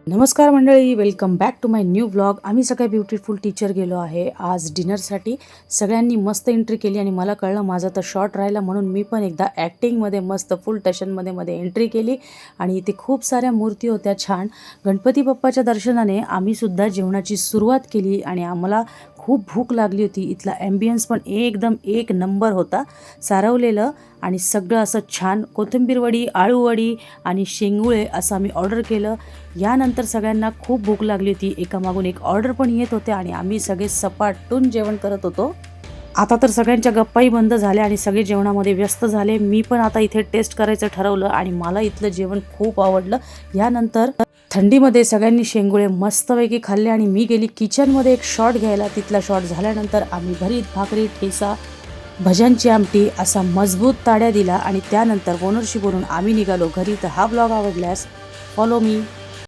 नमस्कार मंडळी, welcome back to my new blog. आम्ही सगळे ब्युटिफुल टीचर गेलो आहे आज डिनरसाठी. सगळ्यांनी मस्त एंट्री केली आणि मला कळलं माझा तर शॉर्ट राहिला, म्हणून मी पण एकदा ॲक्टिंगमध्ये मस्त फुल टशनमध्ये एंट्री केली. आणि इथे खूप साऱ्या मूर्ती होत्या छान. गणपती बाप्पाच्या दर्शनाने आम्हीसुद्धा जेवणाची सुरुवात केली आणि आम्हाला खूप भूक लागली होती. इथला ॲम्बियन्स पण एकदम एक नंबर होता, सारवलेलं आणि सगळं असं छान. कोथिंबीर वडी, आळूवडी आणि शेंगुळे असं आम्ही ऑर्डर केलं. यानंतर सगळ्यांना खूप भूक लागली होती, एकामागून एक ऑर्डर पण येत होते आणि आम्ही सगळे सपाटून जेवण करत होतो. आता तर सगळ्यांच्या गप्पाही बंद झाल्या आणि सगळे जेवणामध्ये व्यस्त झाले. मी पण आता इथे टेस्ट करायचं ठरवलं आणि मला इथलं जेवण खूप आवडलं. यानंतर थंडीमध्ये सगळ्यांनी शेंगुळे मस्तपैकी खाल्ले आणि मी गेली किचनमध्ये एक शॉट घ्यायला. तिथला शॉट झाल्यानंतर आम्ही भरीत भाकरी, ठेचा, भज्यांची आमटी असा मजबूत ताड्या दिला आणि त्यानंतर ओनरशी बोलून आम्ही निघालो घरी. तर हा ब्लॉग आवडल्यास फॉलो मी.